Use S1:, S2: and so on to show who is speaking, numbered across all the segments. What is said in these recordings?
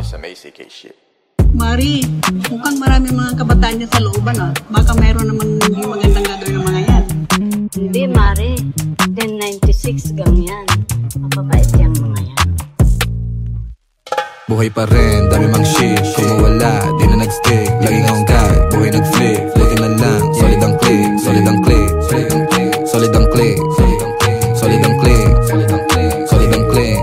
S1: Some ACK shit.
S2: Mari, mukhang marami mga kabataan dyan sa looban ah. Baka mayroon naman hindi magandang gagawin ng mga yan.
S3: Hindi, Mari. 1096 gang yan. Mapapait yung mga yan.
S4: Buhay pa rin, dami mang shit. Kung mawala, di na nag-stick. Laging akong guide, buhay nag-flip. Floating na lang, solid ang click. Solid ang click, solid ang click. Solid ang click, solid ang click. Solid ang click.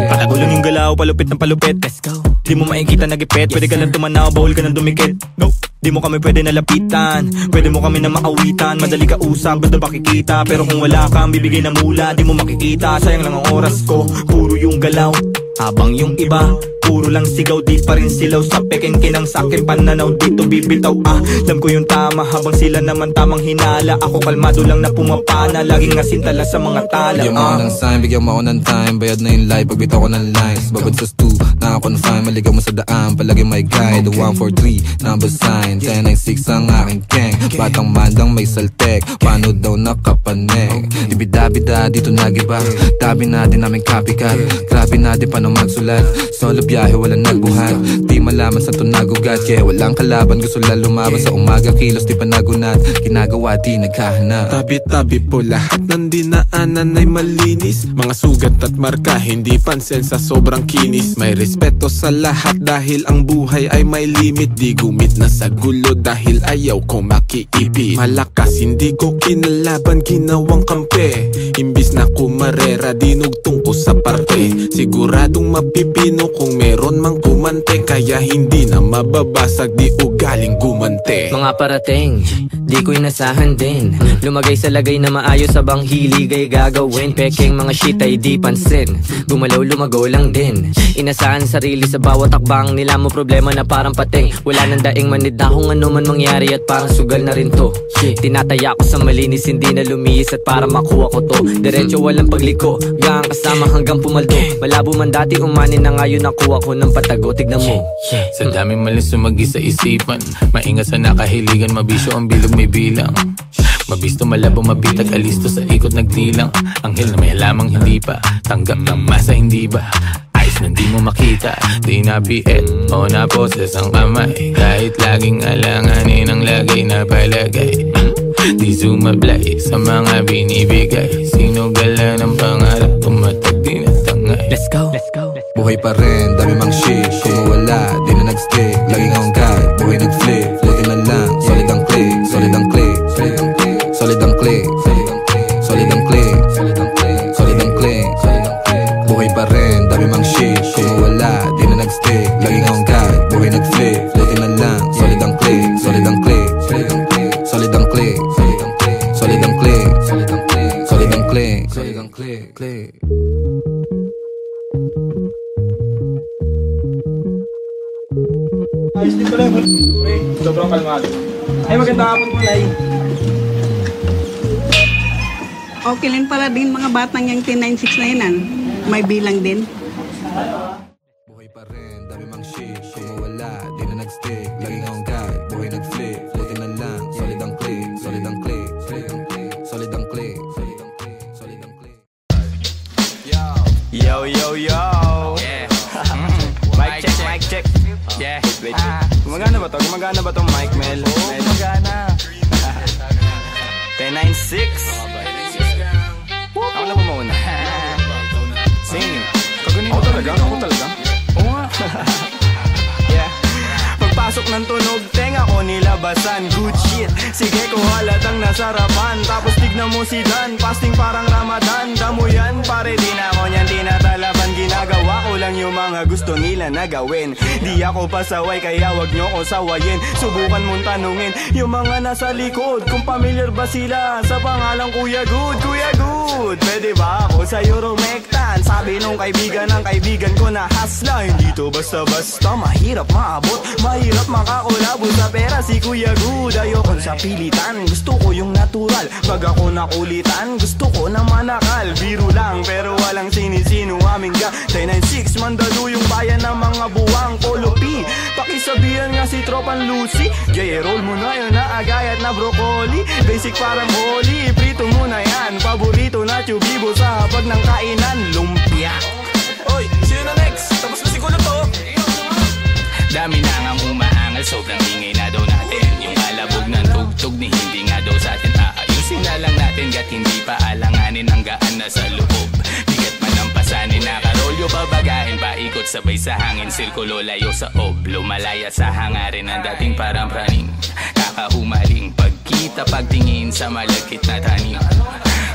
S5: Patagulan yung galaw, palupit ng palupit. Let's go. Di mo makikita nagipet, pwede ka lang tumanaw, bawal ka nang dumikit. No, di mo kami pwede nalapitan, pwede mo kami na maawitan. Madali ka usap, basta makikita, pero kung wala kang bibigay na mula, di mo makikita. Sayang lang ang oras ko, puro yung galaw, habang yung iba puro lang sigaw, di pa rin silaw. Sa peking kinang sakin pananaw, dito bibitaw. Alam ko yung tama, habang sila naman tamang hinala. Ako kalmado lang na pumapana, laging asintala sa mga tala.
S4: Bigyan mo ako ng sign, bigyan mo ako ng time. Bayad na yung live, pagbitaw ko ng lines. Babad sa stu, nakakonfine, maligaw mo sa daan. Palagi may guide, the 143, number sign 1096 ang aking gang. Batang mandang may saltek, paano daw nakapanek. Ibida-bida, dito nagiba. Tabi natin naming copycat. Grabe natin paano magsulat. Solo biyahe, walang nagbuhat. Di malaman sa tunagugat, kaya walang kalaban. Gusto lang lumaban sa umaga, kilos di pa nagunat. Ginagawa di nagkahanap.
S6: Tabi-tabi po lahat ng dinaanan ay malinis. Mga sugat at marka, hindi pansin sa sobrang kinis. May respeto sa lahat dahil ang buhay ay may limit. Di gumit na sa gulo dahil ayaw ko makiipit. Malakas, hindi ko kinalaban, ginawang kampe. Imbis na kumarera, dinugtong ko sa parte. Siguradong mapipino kung meron mang kumante. Kaya hindi na mababasag, di ugaling gumante.
S7: Mga parating, di ko inasahan din. Lumagay sa lagay na maayos sa bang hilig ay gagawin. Peking mga shit ay di pansin, gumalaw lumago lang din. Inasahan sarili sa bawat takbang nila mo, problema na parang pating. Wala nang daing manid na kung ano man mangyari at parang sugal na rin to. Tinataya ko sa malinis, hindi na lumiis at para makuha ko to. Diretso walang pagliko, gang kasama hanggang pumaldo. Malabo man dati umanin na ngayon nakuha ko ng patago, tignan mo.
S8: Sa daming malis sumagi sa isipan, maingat sa nakahiligan, mabisyo ang bilog may bilang. Mabisto malabo mabitag alisto sa ikot nagdilang. Anghel na may lamang hindi pa tanggap ng masa, hindi ba? Ayos na di mo makita, di na biet o na poses ang kamay. Kahit laging alanganin ang lagay na palagay. Di sumablay sa mga binibigay. Sinugala ng pangarap, tumatag di na tangay.
S7: Let's go, let's go.
S4: Buhay pa rin, dami mang shit. Kung mawala, di na nag-stick. Laging akong guide, buhay nag-flip. Floating na lang, solid ang click. Solid ang click, solid ang click. Solid ang click, solid ang click. Buhay pa rin, dami mang shit. Kung mawala, di na nag-stick. Laging akong guide, buhay nag-flip. Floating na lang, solid ang click. Solid ang click, solid ang click. Solid ang click, solid ang click. Solid ang click.
S5: Ayos din pala yung sobrang kalmado. Ay, magandang hapon po, Nay.
S2: Okay lang pala din mga batang yung 1096 na yun. May bilang din.
S4: Buhay pa rin, dami mang shit. Kung mawala, di na nag-stick. Laging akong guide, buhay nag-flip. Floating na lang, solid ang click. Solid ang click, solid ang click. Solid ang click.
S5: Yo, yo, yo. Yeah. Mic check, mic check. Yeah. Gumagana ba to? Gumagana ba tong mic, Mel? Oo, gumagana. 1096. Ako na ba mauna? Sing. Kagunin ako talaga? Ako talaga? Oo nga. Yeah. Pagpasok ng tunog, tenga ko nilabasan. Good shit. Sige ko halatang nasarapan. Tapos tignan mo si Dan, fasting parang Ramadan. Damo yan, pare di na ako niyan tinatalaban. Ginagawa ko lang yung mga gusto nila na gawin. Di ako pasaway kaya wag nyo ko sawayin. Subukan mong tanungin yung mga nasa likod kung familiar ba sila sa pangalang Kuya Good. Kuya Good, pwede ba ako sa Euromectan? Sabi nung kaibigan ng kaibigan ko na hasla. Hindi to basta-basta, mahirap maabot, mahirap makakulabo sa pera si Kuya Good. Ayoko sa pilitan, gusto ko yung natural. Pag ako nakulitan, gusto ko na manakal. Biro lang pero walang sinisino aming talaga. 996, Mandaluyong bayan ng mga buwang Polo P. Pakisabihan nga si Tropan Lucy, gay roll mo na yun na agayat na broccoli. Basic parang holy, prito mo na yan. Paborito na tubibo sa hapag ng kainan, lumpia.
S8: Oy, sino na next? Tapos na siguro to. Dami na ngang umaangal, sobrang ingay na daw natin. Yung alabog ng tugtog ni hindi nga daw sa atin aayusin na lang natin, gat hindi pa alanganin ang gaan na sa loob. Bigat man ang pasanin, nakarolyo babagahin, paikot sabay sa hangin, sirkulo layo sa oblo, malaya sa hangarin ang dating parang praning. Kakahumaling pagkita, pagtingin sa malagkit na tanim.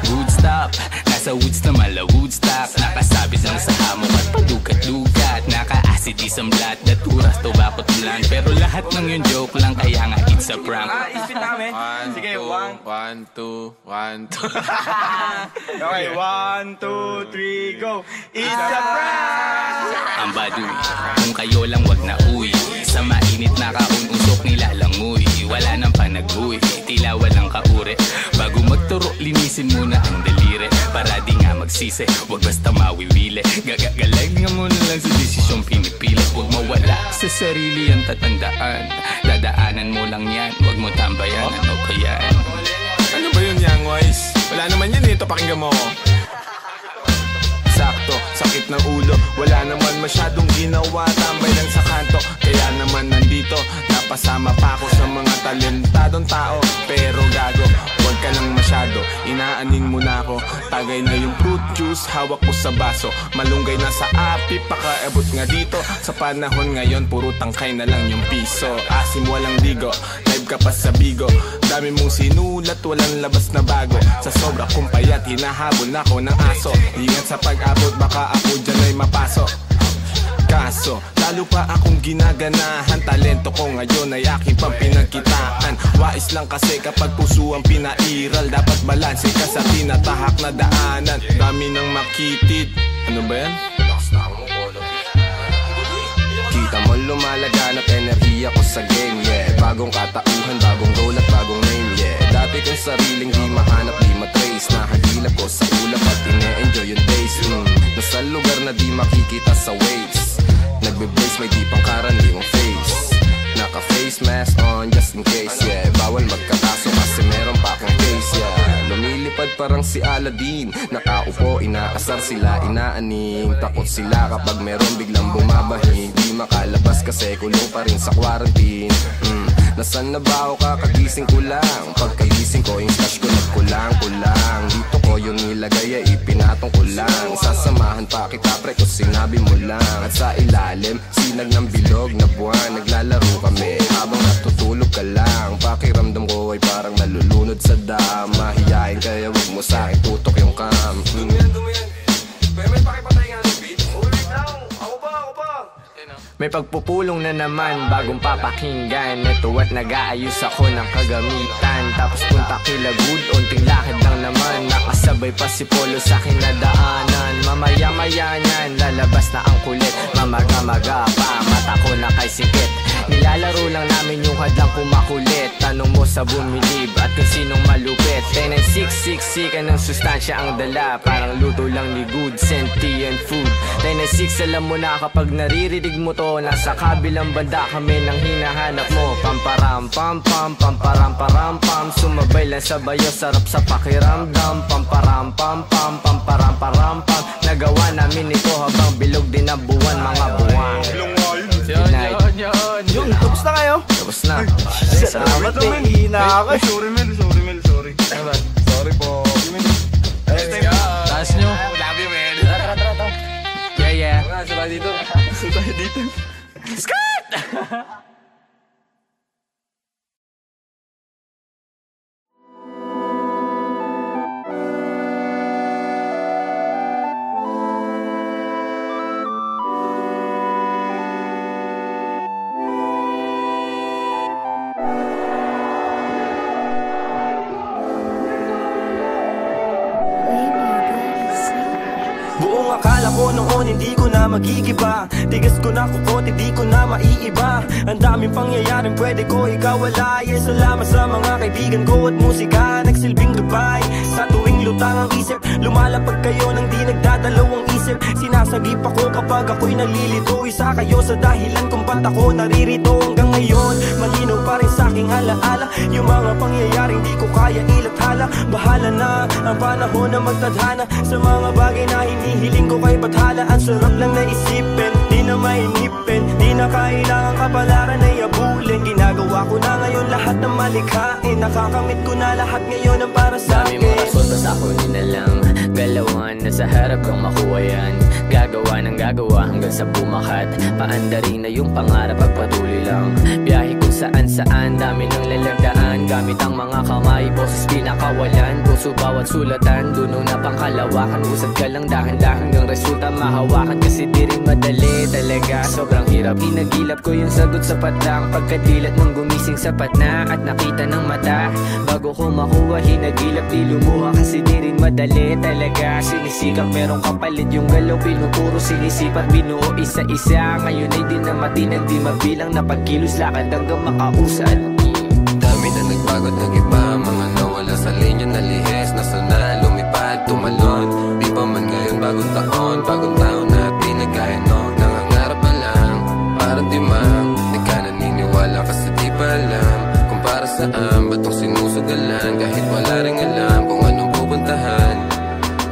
S8: Woodstock, nasa woods na mala Woodstock, nakasabit lang sa hamok at padukat-dukat, naka-acid isang blat, naturas to bakot blunt. Pero lahat ng yun joke lang, kaya nga it's a prank.
S5: Isipin namin. Sige,
S6: 1, 2, 1, 2.
S5: Okay, 1, 2, 3, go. It's a prank!
S8: Ang baduy, kung kayo lang wag na uwi, sa mainit na kaun-usok nilalangoy, wala nang panag-uwi, tila walang kaure. Bago magturo, linisin muna ang daliri, para di nga magsisi, wag basta mawiwili. Gagagalag nga muna lang sa desisyong pinipili. Huwag mawala sa sarili ang tatandaan, dadaanan mo lang yan, wag mo tambayan. Ano kaya?
S6: Ano ba yun, Young Wise? Wala naman yan ito, pakinggan mo. Sakto, sakit ng ulo, wala naman masyadong ginawa, tambay lang sa kanto. Kaya naman nandito, napasama pa ako sa mga talentadong tao. Pero gago, huwag ka lang masyado, inaanin mo na ako. Tagay na yung fruit juice, hawak ko sa baso, malunggay na sa api, pakaabot nga dito. Sa panahon ngayon, puro tangkay na lang yung piso. Asim walang ligo, live ka pa sa bigo, dami mong sinulat, walang labas na bago. Sa sobra kong payat, hinahabol na ako ng aso. Ingat sa pag-abot, baka ako dyan ay mapasok. Kaso, lalo pa akong ginaganahan, talento ko ngayon ay aking pampinagkitaan. Wais lang kasi kapag puso ang pinairal, dapat balanse ka sa tinatahak na daanan. Dami nang makitid. Ano ba yan?
S9: Kita mo lumalaganap enerhiya ko sa game, yeah. Bagong katauhan, bagong goal at bagong name, yeah. Dati kong sariling di mahanap, di matrace, nahagilap ko sa ulap at ine-enjoy yung days. Nasa lugar na di makikita sa waves, nagbe-brace may di pangkaraniwang face. Naka-face mask on just in case, yeah. Bawal magkakaso kasi meron pa akong case, yeah. Lumilipad parang si Aladdin, nakaupo, inaasar sila, inaaning. Takot sila kapag meron biglang bumabahing, di makalabas kasi kulong pa rin sa quarantine. Nasaan na ba ako, kakagising ko lang, pagkagising ko yung stash ko nagkulang-kulang. Dito ko yung nilagay ay ipinatong ko lang, sasamahan pa kita pre kung sinabi mo lang. At sa ilalim, sinag ng bilog na buwan, naglalaro kami habang natutulog ka lang. Pakiramdam ko ay parang nalulunod sa dam, mahiyain kaya wag mo sa'kin tutok yung cam. May pakipatay nga ng beat. Ulit lang, ako pa.
S7: May pagpupulong na naman, bagong papakinggan. Ito at nag-aayos ako ng kagamitan. Tapos punta kila good, unting lakad lang naman. Nakasabay pa si Polo sa kinadaanan. Mamaya-maya niyan, lalabas na ang kulit. Mamaga-maga pa, mata ko na kay sikit. Nilalaro lang namin yung hadlang kumakulit. Tanong mo sa bumilib at kung sinong malupit. 996, ka ng sustansya ang dala, parang luto lang ni good, sentient food. 996, alam mo na kapag naririnig mo to, nasa kabilang banda kami nang hinahanap mo. Pamparam-pam-pam, pamparam-param-pam, sumabay lang sa bayo, sarap sa pakiramdam. Pamparam-pam-pam, pamparam-param-pam, nagawa namin ito habang bilog din ang buwan, mga buwan.
S5: Yun, tapos na kayo?
S7: Tapos na.
S5: Salamat po. Hihina ako. Sorry. Sorry po.
S8: Taas nyo. Love you, man.
S7: Tara. Yeah.
S5: Sabay dito.
S7: Skirt!
S5: Buong akala ko noon hindi ko na magigiba, tigas ko na kukot, hindi ko na maiiba. Ang daming pangyayaring pwede ko ikawala. Salamat sa mga kaibigan ko at musika, nagsilbing gabay sa tuwing
S10: aking lutang ang isip. Lumalapag kayo nang di nagdadalawang isip. Sinasagip ako kapag ako'y nalilito. Isa kayo sa dahilan kung ba't ako naririto hanggang ngayon. Malinaw pa rin sa aking alaala yung mga pangyayaring di ko kaya ilathala. Bahala na ang panahon na magtadhana sa mga bagay na hinihiling ko kay bathala. Ang sarap lang na isipin, di na mainipin, di na kailangan kapalaran na yabulin. Ginagawa ko na ngayon lahat ng malikhain. Nakakamit ko na lahat ngayon ang para sa akin.
S7: Dami mga sotas ako nilalang galawan na sa harap kong makuha yan. Gagawa ng gagawa hanggang sa bumakat. Paandarin na yung pangarap pagpatuloy lang. Biyahe kung saan saan, dami ng lalagdaan. Gamit ang mga kamay, boses pinakawalan. Puso bawat sulatan, duno na pangkalawakan. Usad ka lang dahan-dahan hanggang resulta mahawakan. Kasi di rin madali talaga, sobrang hirap. Hinagilap ko yung sagot sapat lang. Pagkadilat nung gumising sapat na at nakita ng mata. Bago ko makuha, hinagilap di lumuha. Kasi di rin madali talaga. Sinisikap merong kapalit yung galaw. Pinupuro sinisipat binuo isa-isa. Ngayon ay di na matinag di mabilang. Na pagkilos lakad hanggang makausad.
S9: Dami na nagbago at nag-iba. Mga nawala sa linya na lihis. Nasa na lumipad, tumalon. Di pa man ngayon bagong taon na di nagkaya noon. Nangangarap pa lang, parang di man. Di ka naniniwala kasi di pa alam kung para saan batong sinusugalan. Kahit wala ring alam kung anong pupuntahan.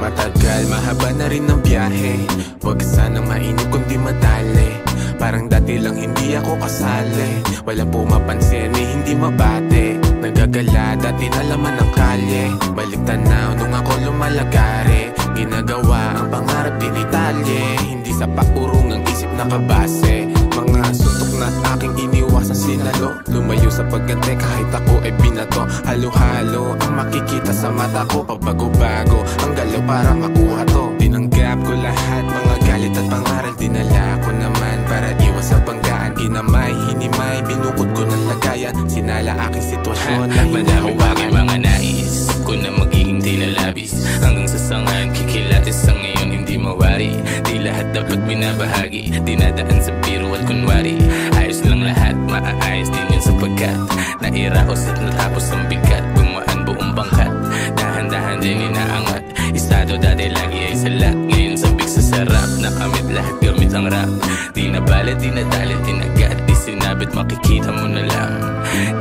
S6: Matagal, mahaba na rin ang biyahe. Huwag sanang mainip kundi madali. Parang dati lang hindi ako kasali. Wala pumapansin, hindi mabate. Nagagala, dati nalaman ng kalye. Balik tanaw nung ako lumalagari. Ginagawa ang pangarap din italye. Hindi sa paurong ang isip nakabase. Mga suntok na't aking iniwasan sinalo. Lumayo sa pagganti kahit ako ay binato. Halo-halo ang makikita sa mata ko. Pagbago-bago ang galaw para makuha to. Tinanggap ko lahat, mga galit at pangaral. Dinala ko naman para iwas sa banggaan. Ginamay, hinimay, binukod ko ng lagayan. Sinala aking sitwasyon na
S8: madami bagay mga nais ko na magiging tilalabis. Hanggang sa sangan, kikilatis sa ngayon hindi mawari. Di lahat dapat binabahagi, dinadaan sa biro at kunwari. Ayos lang lahat, maaayos din yun sapagkat nairaos at natapos ang bigat. Gumaan buong bangkat, dahan-dahan din inaangat. Estado dati lagi ay salat, ngayon sabik sa sarap. Nakamit lahat gamit ang rap. Di na balat, di na dalit, di na gat. Di sinabit, makikita mo na lang.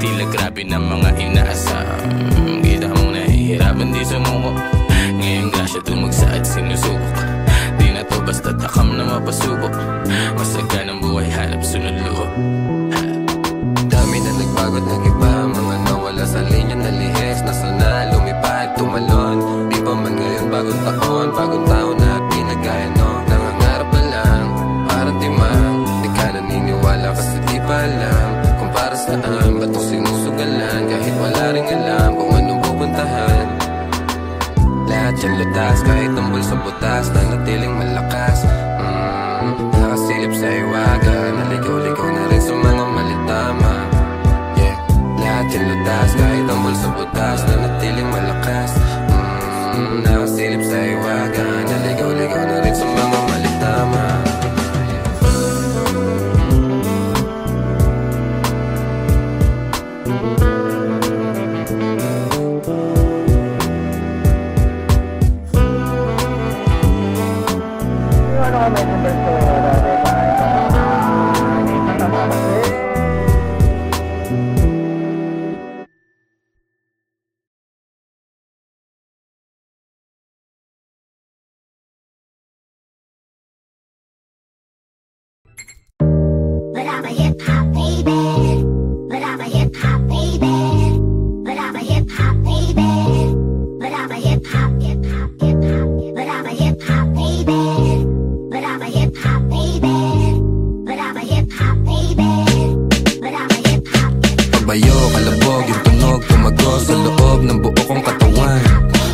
S8: Tila grabe na mga inaasam. Kita mong nahihirapan di sumuko. Ngayong grasya tumagsa at sinusubok. Di na to basta takam na mapasubok. Masaga ng buhay hanap sunod luho.
S9: Dami na nagbago at nag-iba. Mga nawala sa linya na lihis. Nasa na lumipad, tumalon. Di pa man ngayon bagong taon na di nagkaya noon. Nangangarap pa lang, parang di man. Di ka naniniwala kasi di pa alam kung para saan batong sinusugalan. Kahit wala ring alam kung anong pupuntahan. Lahat yan lutas, kahit tumbol sa butas. Nanatiling malakas, nakasilip sa iwaga. Naligaw-ligaw na rin sa mga malitama. Yeah, lahat yan lutas, kahit tumbol sa butas. Nanatiling malakas, nakasilip sa iwaga. Naligaw-ligaw na rin sa mga malitama.
S11: But I'm a hip-hop baby. But I'm a hip-hop baby. But I'm a hip-hop baby. But I'm a hip-hop, hip-hop, hip-hop. But I'm a hip-hop baby. But I'm a hip-hop baby. But I'm a hip-hop baby. But I'm a hip-hop.
S9: Pabayo, kalabog, yung tunog, tumago sa loob ng buo kong katawan.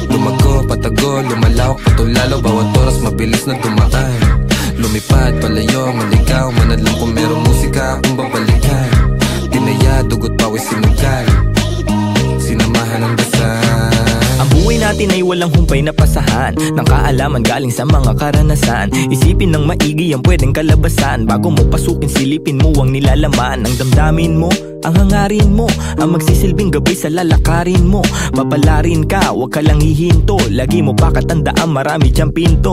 S9: Tumago, patago, lumalawak, patulalo. Bawat oras mabilis na dumaan. Lumipad, palayo, maligaw. Manadlang kung merong musika akong babalikan. Tinaya, dugot, pawis, sinugal. Sinamahan ng dasal.
S10: Ang buhay natin natin ay walang humpay na pasahan ng kaalaman galing sa mga karanasan. Isipin ng maigi ang pwedeng kalabasan. Bago mo pasukin, silipin mo ang nilalaman. Ang damdamin mo, ang hangarin mo, ang magsisilbing gabay sa lalakarin mo. Papalarin ka, wag ka lang hihinto. Lagi mo pa katandaan, marami diyang pinto.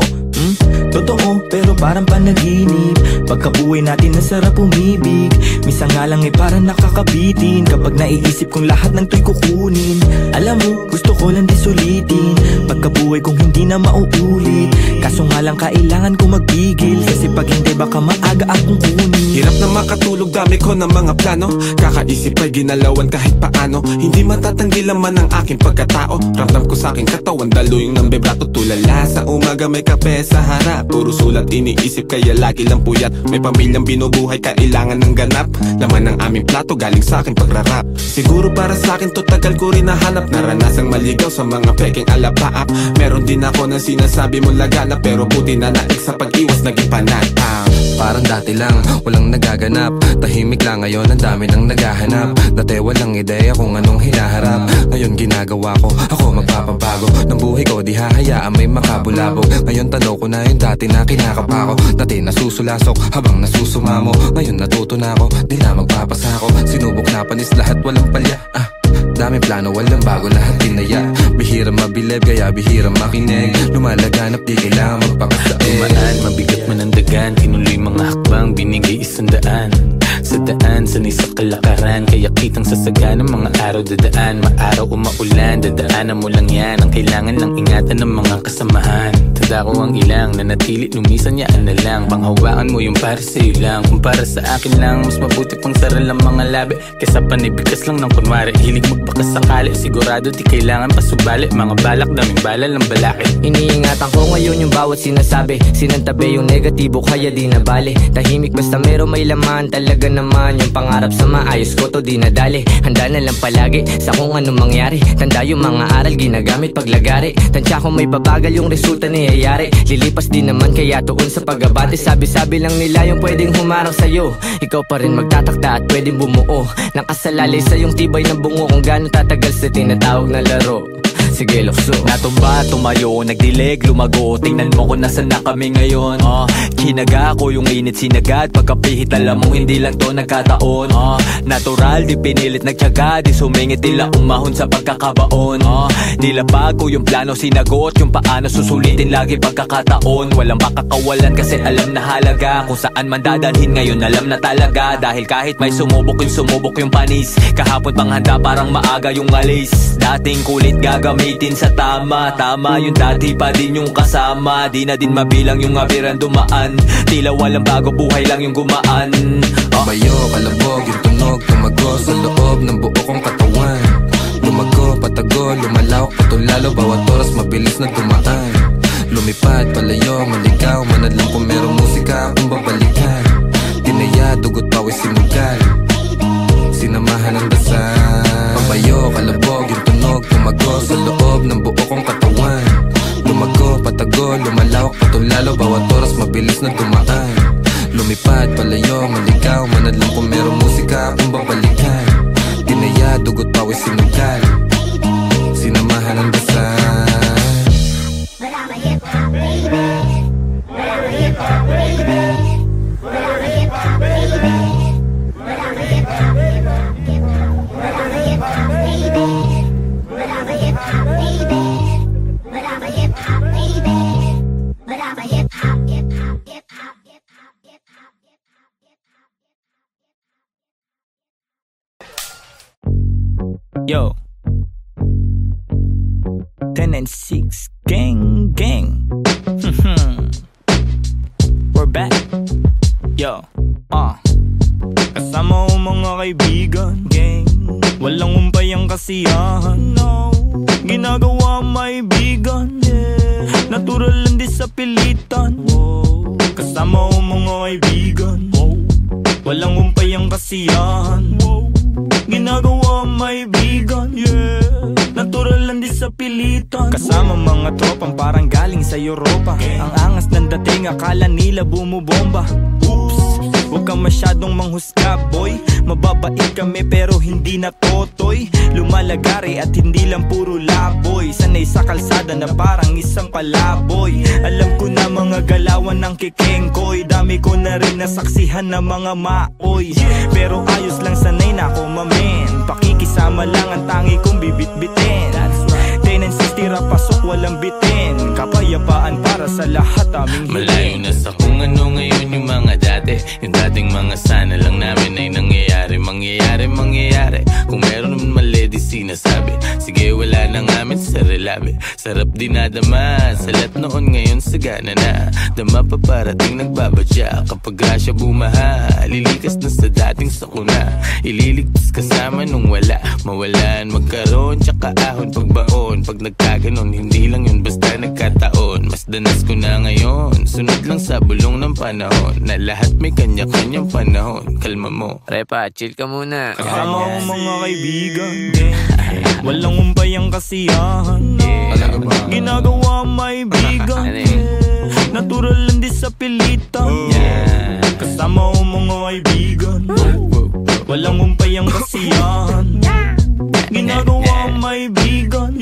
S10: Totoo, pero parang panaginip. Pagkabuhay natin nasarap umibig. Minsan nga lang parang nakakabitin kapag naiisip kong lahat ng to'y kukunin. Alam mo, gusto ko lang di sulitin pagkabuhay kong hindi na mauulit. Kaso nga lang kailangan ko magpigil, kasi pag hindi baka maaga akong kunin.
S6: Hirap na makatulog, dami ko ng mga plano. Kakaisip ay ginalawan kahit paano. Hindi matatanggi laman ang aking pagkatao. Ramdam ko sa aking katawan, daluyong ng bebrato. Tulala sa umaga, may kape sa harap. Puro sulat iniisip, kaya lagi lang puyat. May pamilyang binubuhay, kailangan ng ganap. Laman ng aming plato, galing sa aking pagrarap. Siguro para sa akin to tagal ko rin nahanap. Naranasang maligaw sa mga peking alapaap. Meron din ako ng sinasabi mong lagana, pero buti na naik sa pag-iwas naging panatang.
S4: Parang dati lang, walang nagaganap. Tahimik lang, ngayon ang dami nang naghahanap. Dati walang ideya kung anong hinaharap. Ngayon ginagawa ko, ako magpapabago ng buhay ko, di hahayaan may makabulabog. Ngayon tanaw ko na yung dati na kinakapa ko. Dati nasusulasok habang nasusumamo. Ngayon natuto na ako, di na magpapasako. Sinubok na panis lahat, walang palya. Dami plano, walang bago, lahat tinaya. Bihira mabilib, kaya bihira makinig. Lumalaganap, di kailangan magpakasain.
S8: Tumaan, mabigat man ang dagan. Tinuloy mga hakbang, binigay 100. Sa daan, sanay sa kalakaran. Kaya kitang sasaga ng mga araw dadaan. Maaraw o maulan, dadaanan mo lang yan. Ang kailangan lang ingatan ng mga kasamahan. Tanda ko ang ilang, nanatili, lumisan yaan na lang. Panghawakan mo yung para sa'yo lang. Kung para sa akin lang, mas mabuti pang saral ang mga labi kaysa panibigas lang ng kunwari. Hilig magbakas sakali, sigurado di kailangan pasubali. Mga balak, daming bala lang balaki.
S7: Iniingatan ko ngayon yung bawat sinasabi. Sinantabi yung negatibo, kaya di na bale. Tahimik basta meron may laman. Talaga naman yung pangarap sa maayos ko to di nadali. Handa na lang palagi sa kung anong mangyari. Tanda yung mga aral ginagamit paglagari. Tansya ko may babagal yung resulta niyayari. Lilipas din naman kaya tuon sa pag-abate. Sabi-sabi lang nila yung pwedeng humarang sa'yo. Ikaw pa rin magtatakda at pwedeng bumuo. Nakasalalay sa yung tibay ng bungo. Kung gaano tatagal sa tinatawag na laro. Sige, lukso.
S10: Natumba, tumayo, nagdilig, lumago. Tingnan mo kung nasan na kami ngayon. Kinaga ko yung init sinagad. Pagkapihit alam mo hindi lang to nagkataon. Natural, di pinilit nagtyaga. Di sumingit, tila umahon sa pagkakabaon. Nilapag ko yung plano, sinagot yung paano susulitin lagi pagkakataon. Walang makakawalan kasi alam na halaga. Kung saan man dadalhin ngayon alam na talaga. Dahil kahit may sumubok yung panis. Kahapon pang handa parang maaga yung alis. Dating kulit gagamitin sa tama. Tama yung dati pa din yung kasama. Di na din mabilang yung abiran dumaan. Tila walang bago, buhay lang yung gumaan.
S4: Bayo, kalabog, yung tunog, tumago sa loob ng buo kong katawan. Lumago, patago, lumalawak, patulalo. Bawat oras mabilis na dumaan. Lumipad, palayo, maligaw. Manadlang kung merong musika akong babalikan. Tinaya, dugot, pawis, sinugal. Sinamahan ng dasal. Pabayo, kalabog, yung tunog, tumago sa loob ng buo kong katawan. Lumago, patago, lumalawak, patulalo. Bawat oras mabilis na dumaan. Lumipad, palayo, maligaw. Manadlang kung merong musika akong babalikan. Tinaya, dugot, pawis, sinugal. Sinamahan ng dasal.
S11: But I'm a hip-hop baby. But I'm a hip-hop baby. But I'm a hip-hop baby. But I'm a hip-hop baby. But I'm a hip-hop baby. But I'm a hip-hop baby. But I'm a hip-hop baby. But I'm a hip-hop, hip-hop, hip-hop, hip-hop, hip-hop, hip-hop.
S10: Yo, 10 and 6, gang, gang. We're back. Yo, kasama ko mga kaibigan, gang. Walang umpay ang kasiyahan, no. Ginagawa maibigan, yeah. Natural lang di sa pilitan, wow. Kasama ko mga kaibigan, wow. Walang umpay ang kasiyahan, wow. Ginagawa maibigan, yeah. Natural lang di sa pilitan. Kasama mga tropang parang galing sa Europa. Ang angas ng dating, akala nila bumubomba. Oops, huwag kang masyadong manghusga, boy. Mababait kami pero hindi na totoy, lumalagari at hindi lang puro laboy. Sanay sa kalsada na parang isang palaboy. Alam ko na mga galawan ng kikengkoy, dami ko na rin nasaksihan na mga maoy. Pero ayos lang, sanay na ako mamen. Pakikisama lang ang tangi kong bibit-bitin. 10 and 6 tira pasok walang bitin. Kapayapaan para sa lahat aming hiling.
S8: Malayo na sa kung ano ngayon yung mga dati. Yung dating mga sana lang namin ay nangyayari. Mangyayari kung meron naman mali di sinasabi. Sige wala na ngamin sa relabe. Sarap dinadama sa lahat noon, ngayon sagana na. Dama pa parating nagbabadya. Kapag grasya bumaha, lilikas na sa dating sakuna. Ililigtas kasama nung wala. Mawalan, magkaroon, tsaka ahon pagbaon. Pag nagkaganon, hindi lang yun basta nagkataon. Mas danas ko na ngayon, sunod lang sa bulong ng panahon. Na lahat may kanya-kanyang panahon. Kalma mo,
S7: Repa, chill ka muna.
S10: Kasama ko mga kaibigan, walang umpayang kasiyahan. Ginagawa may bigan, natural lang di sa pilitan. Kasama ko mga kaibigan, walang umpayang kasiyahan. Ginagawa may bigan,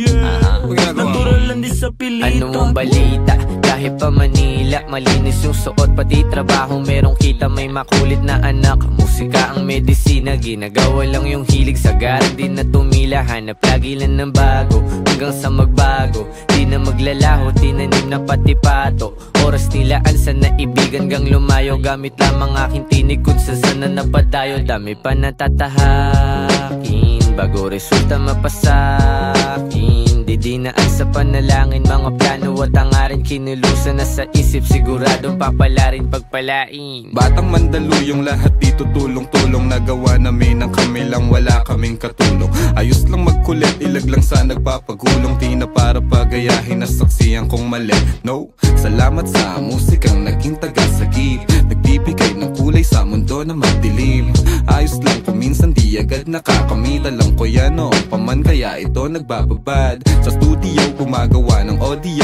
S10: natural lang di sa pilitan.
S7: Ano mong balita? Kahit pa Manila, malinis yung suot, pati trabaho merong kita. May makulit na anak, musika ang medisina. Ginagawa lang yung hilig, sagaran din na tumila. Hanap lagi lang ng bago, hanggang sa magbago. Di na maglalaho, tinanim na pati pato. Oras nilaan sa naibigan gang lumayo. Gamit lamang aking tinig kung saan na napadayo. Dami pa natatahakin bago resulta mapasakin. Didinaan sa panalangin, mga plano at hangarin. Kinulusan na sa isip, siguradong papalarin pagpalain.
S12: Batang Mandaluyong, lahat dito tulong-tulong. Nagawa namin ang kami lang, wala kaming katulong. Ayos lang magkulit, ilag lang sa nagpapagulong. Di na para pagayahin na saksiyan kong mali. No, salamat sa musikang naging tagasagip. Nagbibigay ng kulay sa mundo na madilim. Ayos lang kung minsan di agad nakakamit. Alam ko yan noong paman, kaya ito nagbababad. Sa studio gumagawa ng audio.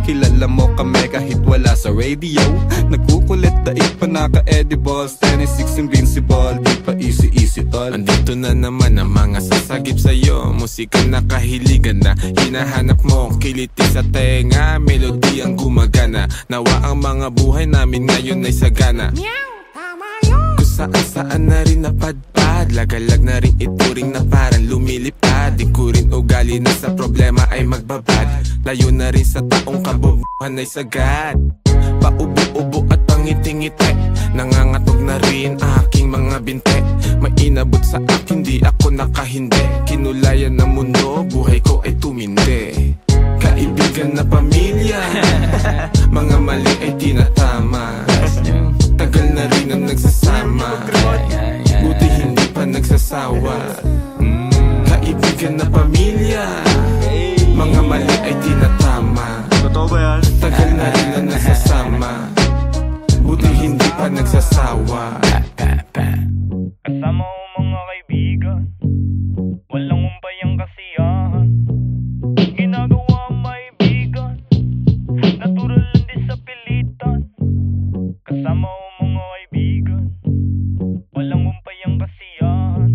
S12: Kilala mo kami kahit wala sa radio. Nagkukulit daig pa naka-edibles. 10-6 invincible, di pa easy tol.
S6: Andito na naman ang mga sasagip sa'yo. Musika na kahiligan na hinahanap mo. Kiliti sa tenga, melody ang gumagana. Nawa ang mga buhay namin ngayon ay sagana. Kung saan-saan na rin napadpad. Lagalag na rin ituring na parang lumilipad. Di ko rin ugali na sa problema ay magbabad. Layo na rin sa taong kabubuhan ay sagad. Paubo-ubo at pangiti-ngiti, nangangatog na rin aking mga binte. May inabot sa akin, di ako nakahindi. Kinulayan ng mundo, buhay ko ay tumindi. Kaibigan na pamilya, mga mali ay tinatama. Tagal na rin ang nagsasama, buti hindi pa nagsasawa. Kaibigan na pamilya, mga mali ay tinatama. Tagal na rin ang nagsasama, buti hindi pa nagsasawa.
S10: Kasama ko mga kaibigan, walang umpayang kasiyahan. Ginagawa may bigan, natural lang di sa pilitan. Kasama ko mga kaibigan, walang umpayang kasiyahan.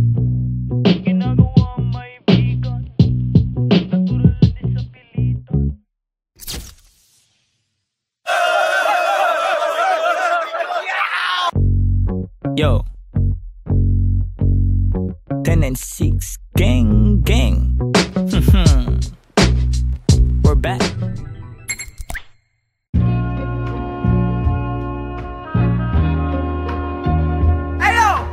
S10: Ginagawa may bigan, natural lang di sa pilitan. Yo, 10 and 6 gang gang. We're back. Ayo,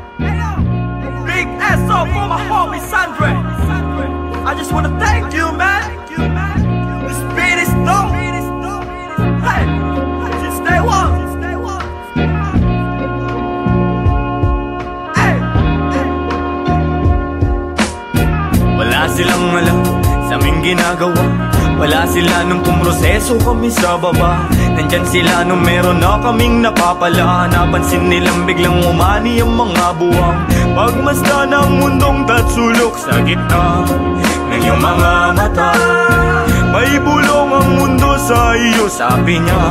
S10: big SO for my homie Sandra. I just wanna thank you, man. This beat is dope. Hey, since day one. Wala silang alam sa aming ginagawa. Wala sila nung pumroseso kami sa baba. Nandyan sila nung meron na kaming napapala. Napansin nilang biglang umani ang mga buwang. Pagmasdan ng mundong tatsulok sa gitna ng iyong mga mata. May bulong ang mundo sa iyo, sabi niya.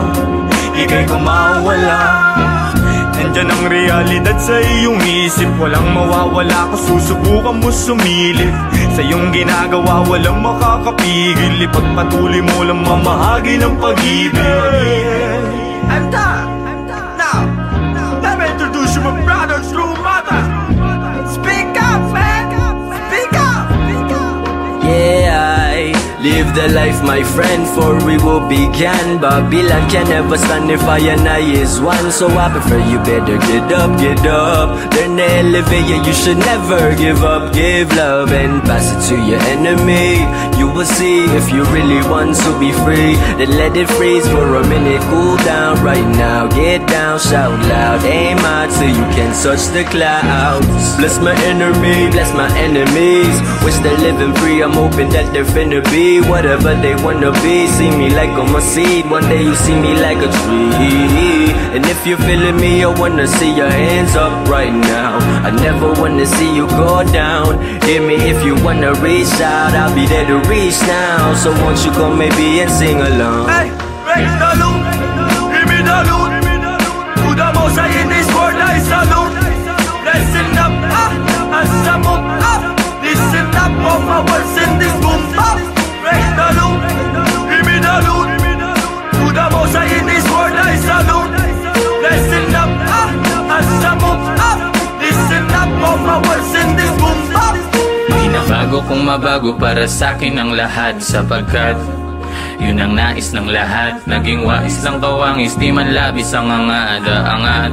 S10: Ika'y kumawala. Nandyan ang realidad sa iyong isip. Walang mawawala kung susubukan mo sumilip. Sa iyong ginagawa walang makakapigil. Ipagpatuloy mo lang mamahagi ng pag-ibig. I'm done. Now, let me introduce you my brothers, true mothers. Speak up, man. Speak up.
S13: Yeah, I live the life, my friend, for we will begin. Babylon can never stand if I and I is one. So I prefer you better get up. Learn to elevate, yeah, you should never give up. Give love and pass it to your enemy. You will see if you really want to be free. Then let it freeze for a minute, cool down right now. Get down, shout loud, aim out till you can touch the clouds. Bless my enemy, bless my enemies. Wish they're living free, I'm hoping that they're finna be whatever they wanna be. See me like I'm a seed, one day you see me like a tree. And if you're feeling me, I wanna see your hands up right now. I never wanna see you go down. Hear me if you wanna reach out, I'll be there to reach now. So won't you come maybe and sing along?
S10: Hey, break the loop, give me the loot. To the most high in this world I salute. Listen up, as I move up. Listen up, all my words in this boom bap. Break the loop, give me the loot. To the most high in this world I salute. Listen up, as I move up. Listen up, all my words in this boom bap.
S8: Di na bago kung mabago para sa'kin ang lahat, sapagkat yun ang nais ng lahat. Naging wais lang kawangis, di man labis ang angada-angat.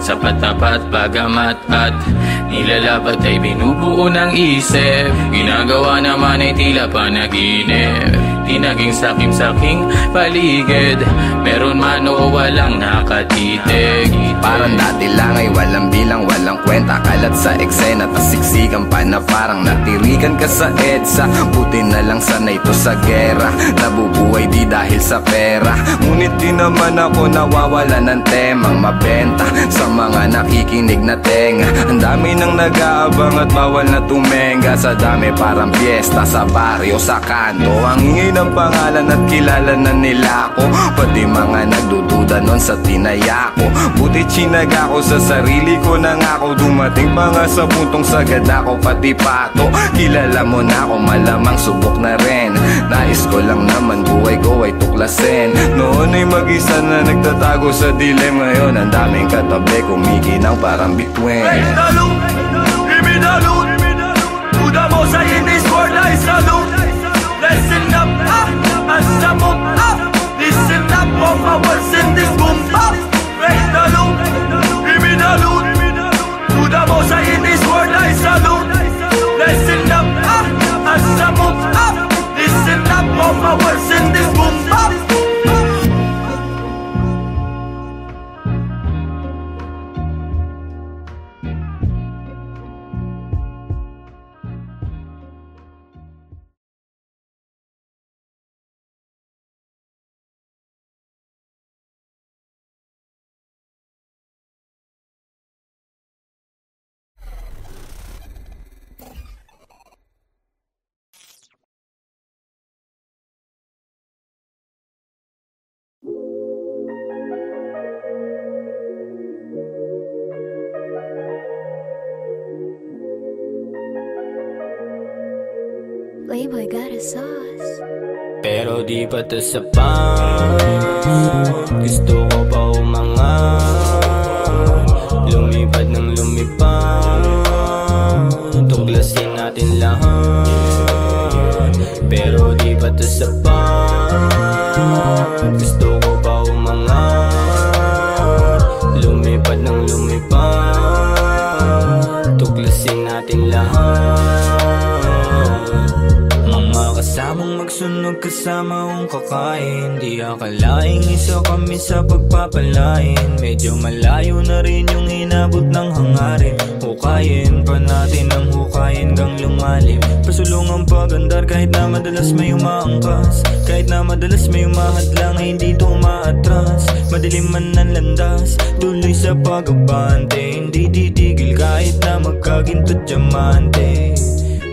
S8: Sapat tapat bagamat at nilalabat ay binubuo ng isip. Ginagawa naman ay tila panaginip. Di naging sakim-saking paligid. Meron man o walang nakatitig.
S9: Parang dati lang ay walang bilang, walang kwenta. Kalat sa eksena, tas siksikan pa na parang natirikan ka sa EDSA. Buti na lang sanay to sa gera. Nabubuhay di dahil sa pera. Ngunit di naman ako nawawala ng temang mabenta sa mga nakikinig na tenga. Ang dami nang nag-aabang at bawal na tumenga. Sa dami parang piyesta sa baryo, sa kanto. Ang ingay ng pangalan at kilala na nila ako. Pati mga nagdududa nun sa tinaya ko. Buti chinaga ko sa sarili ko na nga ako. Dumating pa nga sa puntong sagad ako pati pato. Kilala mo na ako, malamang subok na rin. Nais ko lang naman buhay ko ay tuklasin. Noon ay mag-isa na nagtatago sa dilim. Ngayon ang daming katabi kumikinang parang bituin.
S10: Break the loop, give me the loot. To the most high in this world I salute. Listen up, as I move up. Listen up, all my words in this boom bap. Break the loop, give me the loot. To the most high in this world I salute. Listen up, as I move up. Listen up, all my words in this boom bap.
S14: Playboy got a sauce.
S13: Pero di pa to sapat. Gusto ko pa umangat. Lumipad ng lumipad. Tuklasin natin lahat. Pero di pa to sapat. Gusto ko pa umangat. Lumipad ng lumipad. Tuklasin natin lahat. Kasamang magsunog kasama kong kakain. Di akalaing isa kami sa pagpapalain. Medyo malayo na rin yung inabot ng hangarin. Hukayin pa natin ang hukayin hanggang lumalim. Pasulungang pagandar kahit na madalas may umaangkas. Kahit na madalas may umahadlang ay hindi to umaatras. Madilim man ang landas, tuloy sa pag-abante. Hindi titigil kahit na magkaginto diamante.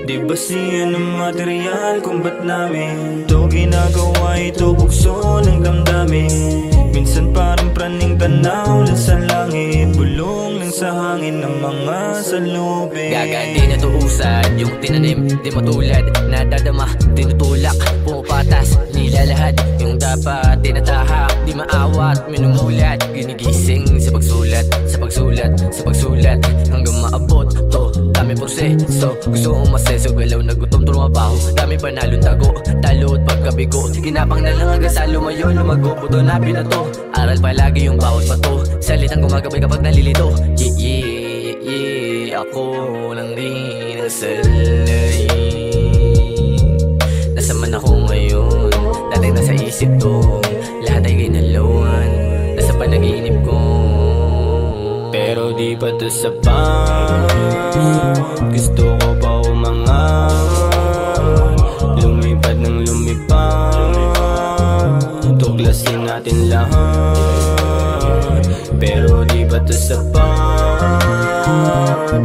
S13: Di
S10: basihan ng material kung ba't namin ito ginagawa, ito bukso ng damdamin. Minsan parang praning tanaw lang sa langit, bulong lang sa hangin ng mga salubin.
S7: Gaga di natuusad, yung tinanim di matulad, nadadama, tinutulak, pumapatas, nilalahad. Yung dapat tinatahak, di maawat, minumulat, ginigising sa pagsulat, sa pagsulat, sa pagsulat, hanggang maabot to dami proseso. Gusto kong maseso, galaw na gutom, trumabaho, dami panalong tago, talo at pagkabigo. Ginapang na lang hanggang sa lumayo, lumago, buto na binato. Aral palagi yung bawat bato, salitang gumagabay kapag nalilito. Ako lang rin ang salarin. Nasa man ako ngayon, dati nasa isip to, lahat ay ginalawan, nasa panaginip ko.
S10: Pero di pa to sapat, gusto ko pa umangat, lumipad ng lumipad, tuklasin natin lahat. Pero di pa to sapat,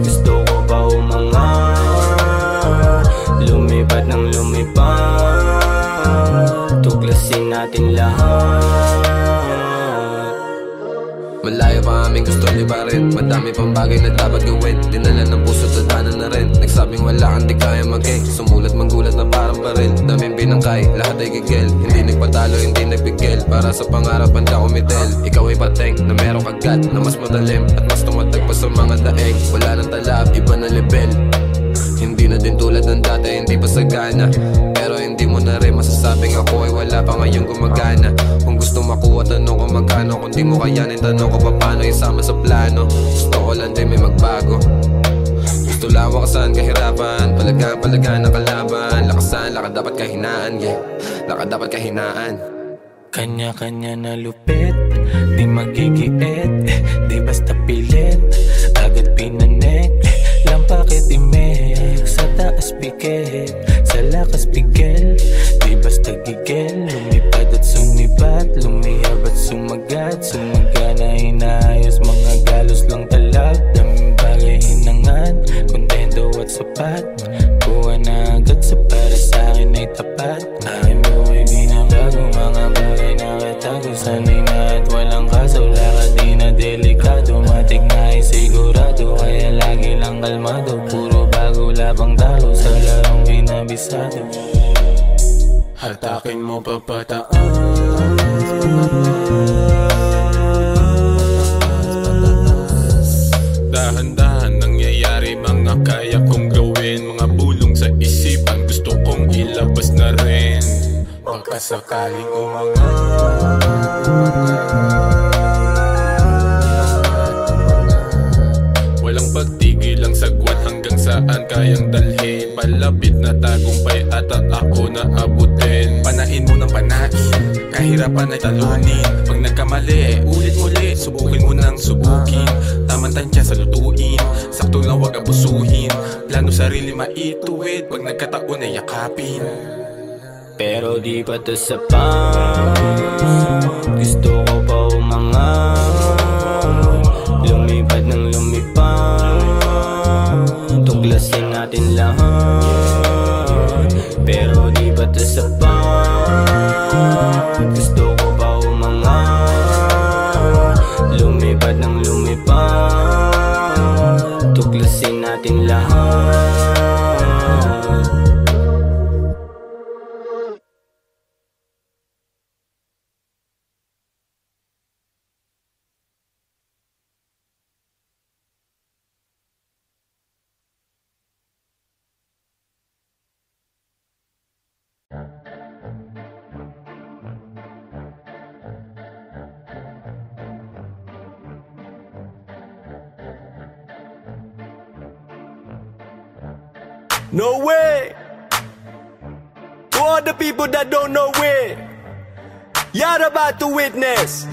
S10: gusto ko pa umangat, lumipad ng lumipad, tuklasin natin lahat.
S4: Malayo pa aming gusto libarin, madami pang bagay na dapat gawin. Dinala ng puso at daanan na rin, nagsabing wala kang di kaya mag-gay. Sumulat manggulat na parang baril, daming binangkay, lahat ay gigil. Hindi nagpatalo, hindi nagpigil, para sa pangarap handa kumitel. Ikaw ay pateng na merong kagat, na mas madalim at mas tumatag pa sa mga daeng. Wala nang talab, iba na level, hindi na din tulad ng dati, hindi pa sagana. Pero hindi mo na rin masasabing ako ay wala pa ngayong gumagana. Kung gusto makuha, tanong ko magkano, kung di mo kayanin, tanong ko pa paano isama sa plano. Gusto ko lang din may magbago, gusto lang wakasan kahirapan, palagaan ng kalaban. Lakasan, lakad dapat kahinaan, yeah, lakad dapat kahinaan.
S8: Kanya-kanya na lupit, di magigiit, di basta pilit, agad pinanek, lampakit imek, sa taas pikit, sa lakas pigil, di basta gigil, lumipad at sumibat, lumiyab at sumagat, sumagana inaayos, mga galos lang talag, daming bagay hinangan, kontento at sapat, kuha na agad sa para sa akin ay tapat. Aking buhay di na bago, mga bagay na katago, sanay na at walang kaso, lakad di na delikado, matik na ay sigurado, kaya lagi lang kalmado, puro bago labang talo, sa larong binabisado.
S6: Hatakin mo papataas, dahan-dahan nangyayari, mga kaya kong gawin, mga bulong sa isipan, gusto kong ilabas na rin. Pagkasakaling umangat, walang pagtigil ang sagwan, hanggang saan kayang dalhin, palapit na tagumpay at ako na abutin. Panain mo ng panain, kahirapan ay talunin, pag nagkamali, ulit muli, subukin mo nang subukin. Tamang tansya sa lutuin, sakto lang wag abusuhin, plano sarili maituwid, pag nagkataon ay yakapin.
S10: Pero di pa to sapat, gusto ko pa umangat, lumipad ng lumipad, tuklasin natin lahat. Pero di pa to sapat, gusto ko pa umangat, lumipad ng lumipad, tuklasin natin lahat.
S15: No way! To all the people that don't know it, you're about to witness.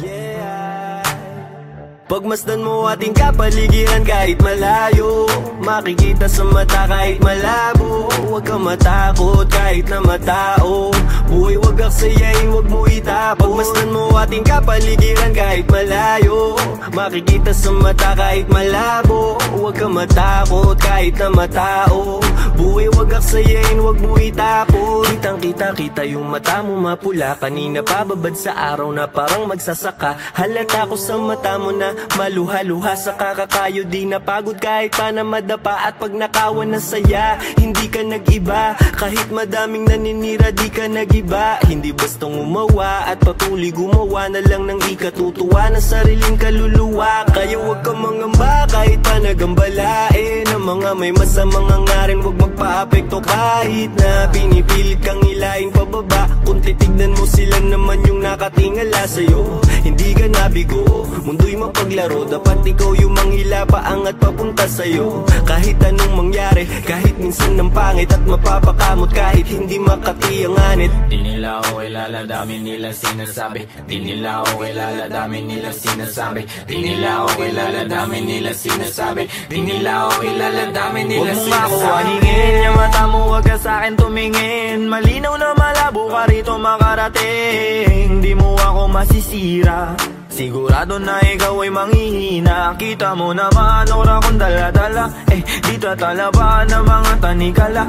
S10: Pagmasdan mo ating kapaligiran kahit malayo, makikita sa mata kahit malabo. Huwag kang matakot kahit na matao. Buhay wag aksayain, wag mo itapon. Pagmasdan mo ating kapaligiran kahit malayo, makikita sa mata kahit malabo. Huwag kang matakot kahit na matao. Buhay wag aksayain, wag mo itapon. Kitang kita yung mata mo mapula. Kanina pababad sa araw na parang magsasaka. Halata ko sa mata mo na maluha-luha. Sa kakakayo di napagod kahit pa na madapa. At pag nakawan na saya, hindi ka nag-iba. Kahit madaming naninira di ka nag-iba. Hindi bastang umawa at patuloy gumawa na lang ng ikatutuwa ng sariling kaluluwa. Kaya wag kang mangamba kahit pa nagambalain. Ang mga may masamang hangarin wag magpa-apekto. Kahit na pinipilit kang hilahin pababa, kung titignan mo sila naman yung nakatingala sa'yo. Hindi ka nabigo, mundo'y mapaglaro. Dapat ikaw yung manghila paangat papunta sa'yo. Kahit anong mangyari, kahit minsan ng pangit at mapapakamot, kahit hindi makati ang anit.
S8: Di nila ako kilala, dami nila sinasabi. Di nila ako kilala, dami nila sinasabi. Di nila ako kilala, dami nila sinasabi. Di nila ako kilala, dami nila sinasabi. Huwag mo makuhaningin, yung mata mo wag ka sa'kin tumingin. Malinaw na malabo ka rito makarating. Di mo ako masisira, sigurado na ikaw ay manghihina. Kita mo naman ora kong dala-dala. Di tatalaban ng mga tanikala.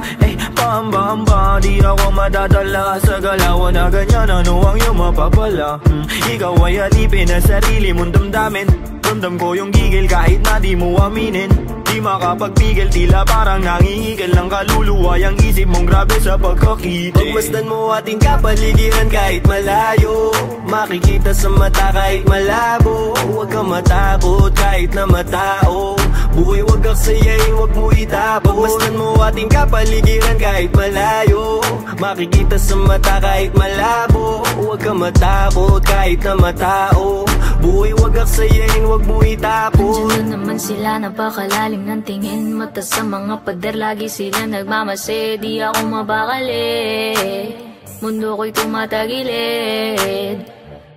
S8: Pamba-hamba, di ako madadala sa galawan na ganyan. Ano ang iyong mapapala? Ikaw ay alipin na sarili mong damdamin. Ramdam ko yung gigil kahit na di mo aminin. Di makapagpigil, tila parang nangihigil ng kaluluwa. Yung isip mong grabe sa pagkakiti.
S10: Pagmasdan mo ating kapaligiran kahit malayo, makikita sa mata kahit malabo. Huwag kang matakot kahit na matao. Buhay wag aksayain, wag mo itapon. Pagmasdan mo ating kapaligiran kahit malayo, makikita sa mata kahit malabo. Huwag kang matakot kahit na matao. Buhay wag aksayain, wag mo itapon.
S16: Andiyan na naman sila, napakalalim ng tingin mata sa mga pader. Lagi sila nagmamase, di ako mabakali. Mundo ko'y tumatagilid.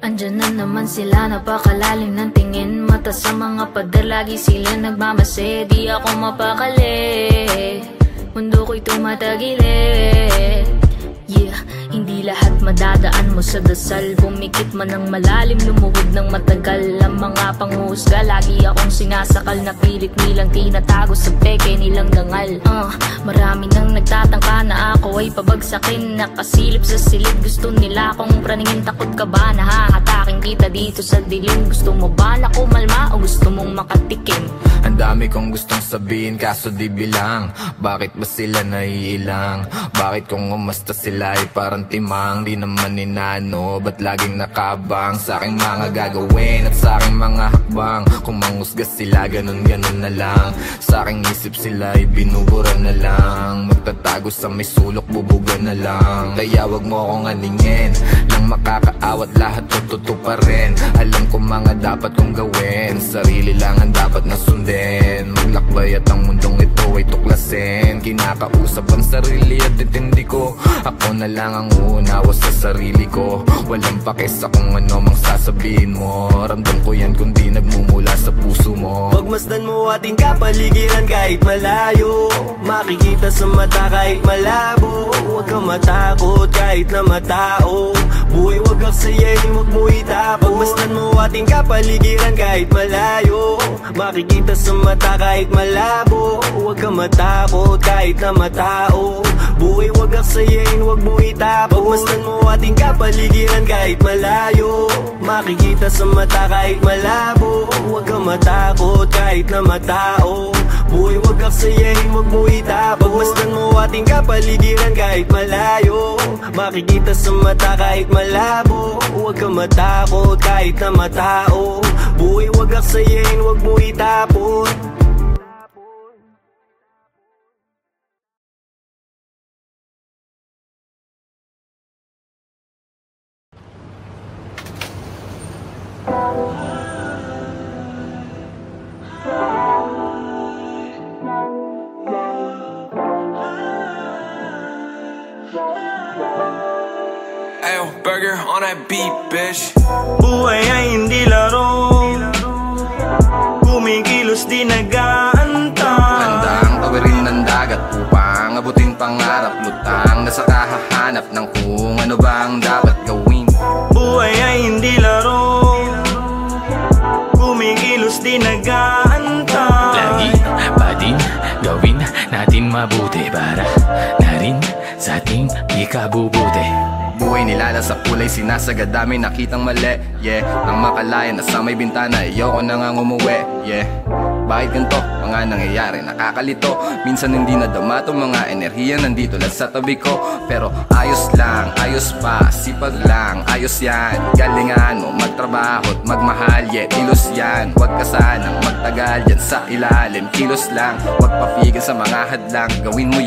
S16: Andiyan na naman sila, napakalalim ng tingin mata sa mga pader. Lagi sila nagmamase, di ako mapakali. Mundo ko'y tumatagilid. Yeah, hindi lahat madadaan mo sa dasal. Pumikit man ng malalim, lumuhod ng matagal. Ang mga panghusga, lagi akong sinasakal. Na pilit nilang tinatago sa peke nilang dangal. Marami nang nagtatangka na ako ay pabagsakin. Nakasilip sa silid, gusto nila akong praningin. Takot ka ba na hahatakin kita dito sa dilim? Gusto mo ba na kumalma o gusto mong makatikim?
S4: Ang dami kong gustong sabihin kaso di bilang. Bakit ba sila naiilang? Bakit kung umasta sila ay parang timang? Di naman inano, ba't laging nakabang sa aking mga gagawin at sa aking mga hakbang? Kung manghusga sila, ganun-ganun na lang. Sa aking isip sila ay binubura na lang. Magtatago sa may sulok, bubuga na lang. Kaya wag mo akong aningin, nang makakaawat lahat tututo pa rin. Alam ko mga dapat kong gawin, sarili lang ang dapat na sundin. Maglakbay at ang mundong ito ay tuklasin. Kinakausap ang sarili at intindi ko. Ako na lang ang uunawa sa sarili ko. Walang pakis kung ano mang sasabihin mo. Ramdam ko yan kung di nagmumula sa puso mo.
S10: Pagmasdan mo ating kapaligiran kahit malayo, makikita sa mata kahit malabo. Huwag kang matakot kahit na matao. Buhay wag aksayain, wag mo itapon. Pagmasdan mo ating kapaligiran kahit malayo, makikita sa mata kahit malabo. Huwag kang matakot kahit na matao. Buhay wag aksayain, wag mo itapon. Pagmasdan mo ating kapaligiran kahit malayo, makikita sa mata kahit malabo. Huwag kang matakot kahit na matao. Buhay wag aksayain, wag mo itapon. Pagmasdan mo ating kapaligiran kahit malayo, makikita sa mata kahit malabo. Huwag kang matakot kahit na matao. Buhay wag aksayain, wag mo itapon.
S17: Ayo, burger on that beat, bitch.
S10: Buhay ay hindi laro, kumikilos di nag-aantay.
S4: Handang
S9: tawirin ng dagat upang abutin pangarap. Lutang na sa kahahanap ng kung ano bang dapat gawin.
S10: Buhay ay hindi laro, kumikilos di nag-aantay.
S8: Lagi pa din gawin natin mabuti para na rin sa ating ikabubuti.
S9: Buhay nilala sa kulay, sinasagad dami nakitang mali. Yeah, nang makalaya na sa may bintana, ayoko na nga umuwi. Yeah, bakit ganito? Mga nangyayari nakakalito. Minsan hindi nadama tong mga enerhiya nandito lang sa tabi ko. Pero ayos lang, ayos pa, sipag lang, ayos yan. Galingan mo, magtrabaho at magmahal. Yeah, kilos yan, huwag ka sanang magtagal yan sa ilalim. Kilos lang, huwag papigil sa mga hadlang. Gawin mo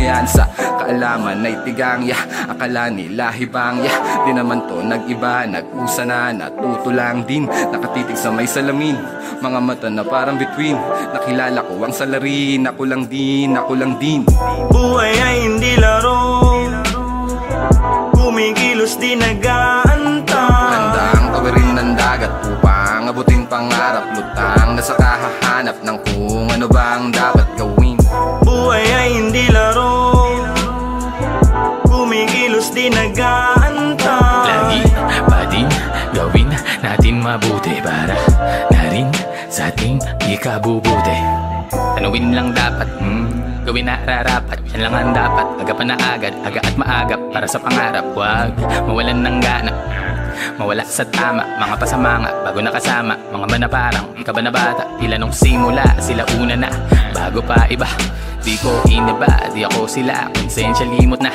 S9: yan sa kaalaman na itigang. Yeah, akala nila hibang. Yeah, di naman to nag-iba, nag-usa na, natuto lang din. Nakatitig sa may salamin, mga mata na parang between. Nakilala ko ang salarin, ako lang din.
S10: Buhay ay hindi laro, kumikilos di nag-aantay.
S9: Handang tawirin ng dagat upang abutin pangarap. Lutang na sa kahahanap ng kung ano bang dapat gawin.
S10: Buhay ay hindi laro, kumikilos di nag-aantay.
S8: Lagi pa din gawin natin mabuti para na rin sa ating ikabubuti. Tanungin lang dapat, gawin na rarapat. Yan lang ang dapat, aga pa na agad, aga at maagap. Para sa pangarap, wag mawalan ng gana, mawala sa tama, mga pasamanga bago nakasama. Mga ba na parang ikaw ba na bata, tila nung simula sila una na, bago pa iba. Di ko inaba, di ako sila, konsensya limot na.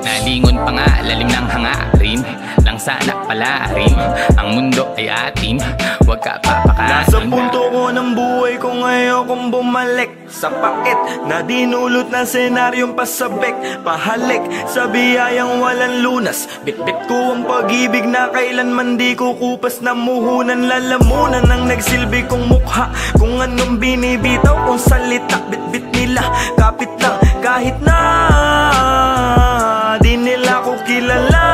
S8: Nalingon pa nga, lalim ng hangarin. Lang sana pala rin, ang mundo ay atin, huwag ka papakain.
S10: Nasa punto ko ng buhay ko ngayon kung bumalik sa pakit na dinulot ng senaryong pasabik. Pahalik sa biyayang walang lunas, bitbit ko ang pag-ibig na kailanman di ko kupas na muhunan. Lalamunan ang nagsilbi kong mukha, kung anong binibitaw kong salita. Bitbit nila, kapit lang kahit na di nila ko kilala.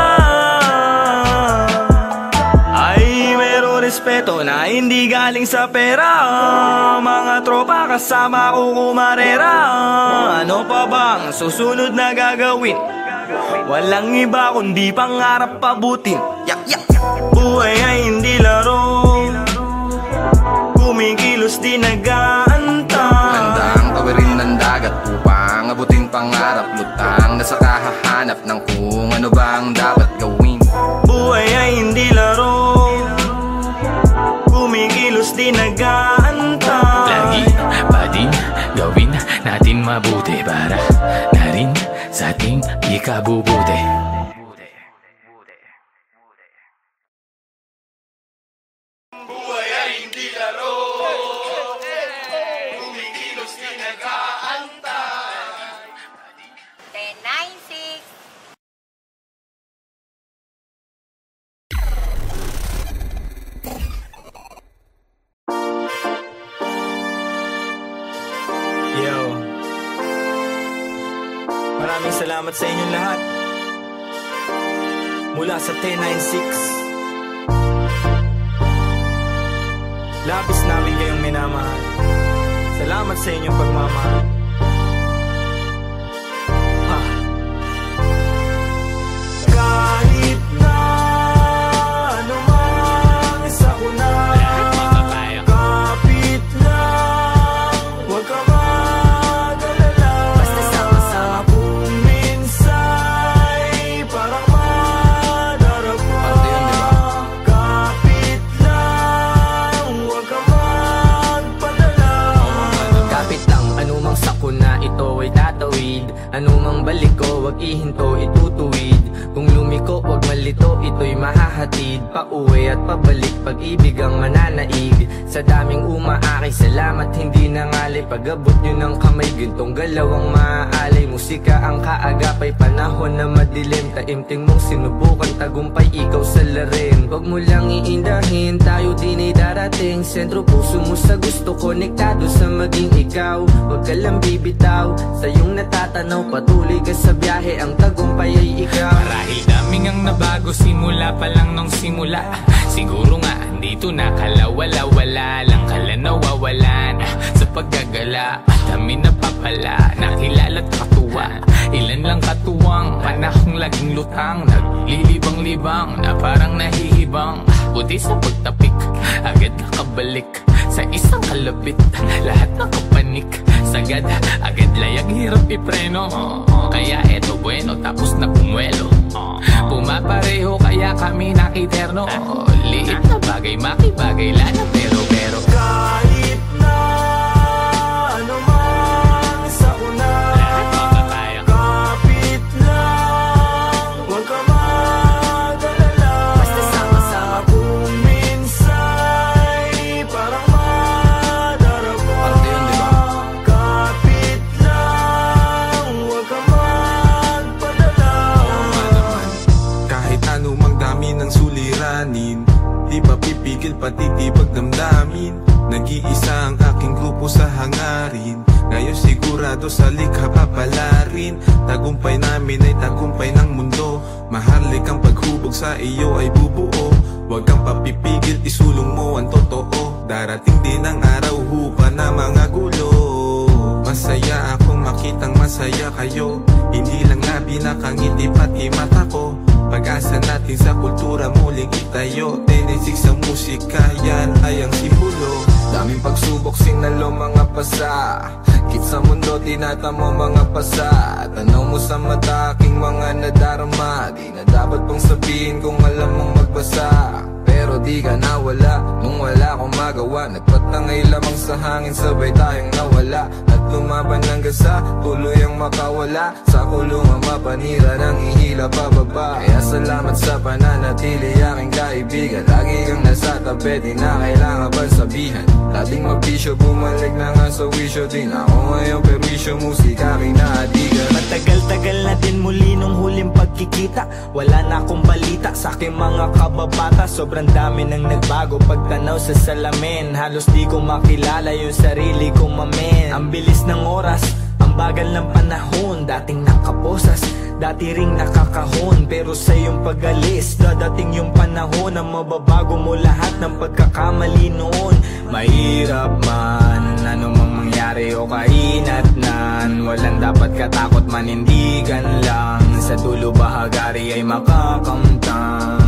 S10: Ay meron respeto na hindi galing sa pera, mga tropa kasama ko kumarera. Ano pa bang susunod na gagawin? Walang iba kundi pangarap pabutin. Buhay ay hindi laro, kumikilos di nag-aantay.
S9: Handang tawirin ng dagat upang abutin pangarap. Lutang na sa kahahanap ng kung ano bang dapat gawin.
S10: Buhay ay hindi laro, kumikilos di nag-aantay.
S8: Lagi pa din gawin natin mabuti para na rin sa ating ikabubuti.
S10: Buhay ay hindi laro, kumikilos di nag-aantay.
S18: 10-9-6.
S10: Yo, maraming salamat sa inyong lahat. Mula sa 1096, labis namin kayong minamahal. Salamat sa inyong pagmamahal. Kahit na anumang isa ko na, kapit lang, huwag ka mag-alala. Basta sama-sama kung minsa'y parang madarama. Kapit lang, huwag ka magpadala.
S7: Kapit lang, anumang sakuna ito ay tatawid. Anumang balik ko, wag ihinto, itutuwid. Kung lumiko, wag malito, ito'y mahahatid. Pauwi at pabalik, pag-ibig ang mananaig. Sa daming umaakay, salamat hindi nangalay. Pag-abot nyo ng kamay, gintong galaw ang maaalay. Musika ang kaagapay, panahon na madilim. Taimting mong sinubukan, tagumpay ikaw sa larin. Wag mo lang iindahin, tayo din ay darating. Sentro puso mo sa gusto, konektado sa maging ikaw. Wag ka lang bibitaw, sa iyong natatanaw. Patuloy ka sa biyahe, ang tagumpay ay ikaw.
S8: Marahil daming ang nabago simula pa lang nung simula. Siguro nga dito na kalawala-wala lang kala nawawalan sa paggagala. Dami napapala, nakilala't katuwa. Ilan lang katuwang panahong laging lutang, naglilibang-libang na parang nahihibang. Buti sa pagtapik, agad nakabalik sa isang kalabit. Lahat nakapanik, sagad, agad layag, hirap ipreno. Kaya eto bueno, tapos na pumuelo. Pumapareho kaya kami nakiterno. Liit na bagay, makibagay lana pero
S10: kahit na ano man sa una, kapit lang, huwag ka mag-alala. Basta sama-sama kung minsa'y parang madarama. Kapit lang, huwag ka magpadala.
S6: Kahit anumang dami ng suliranin, di pa pipigil patitibag damdamin. Nag-iisa ang aking grupo sa hangarin, ngayon sigurado sa likha papalarin. Tagumpay namin ay tagumpay ng mundo, mahalik ang paghubog sa iyo ay bubuo. Huwag kang papipigil, isulong mo ang totoo. Darating din ang araw hupa na mga gulo. Masaya akong makitang masaya kayo, hindi lang labi nakangiti pati mata ko. Pag-asa natin sa kultura muling itayo, 10-6 sa musika, yan ay ang simbolo.
S9: Daming pagsubok, sinalo mga pasa, kit sa mundo tinatamo mga pasa. Tanaw mo sa mata aking mga nadarama, di na dapat pang sabihin kung alam mong magbasa. Pero di ka nawala, nung wala akong magawa. Nagpatangay lamang sa hangin, sabay tayong nawala. At lumaban hanggang sa tuluyang makawala. Sa kulungan mapanira nang ihila pababa. Kaya salamat sa pananatili aking kaibigan. Lagi kang nasa tabi, di na kailangan pa sabihan. Dating magbisyo, bumalik na nga sa wisyo din. Ako ngayon perwisyo, musika aking naadigan.
S10: Matagal-tagal na din muli nung huling pagkikita. Wala na akong balita sa aking mga kababata. Sobrang dami nang nagbago pagtanaw sa salamin. Halos di ko makilala yung sarili ko, mamen. Ang bilis ng oras, ang bagal ng panahon. Dating nakaposas, dati ring nakakahon. Pero sa iyong pag-alis, dadating yung panahon na mababago mo lahat ng pagkakamali noon. Mahirap man, anumang mangyari o kainatnan, walang dapat katakot, manindigan lang. Sa dulo bahagari ay makakamtang.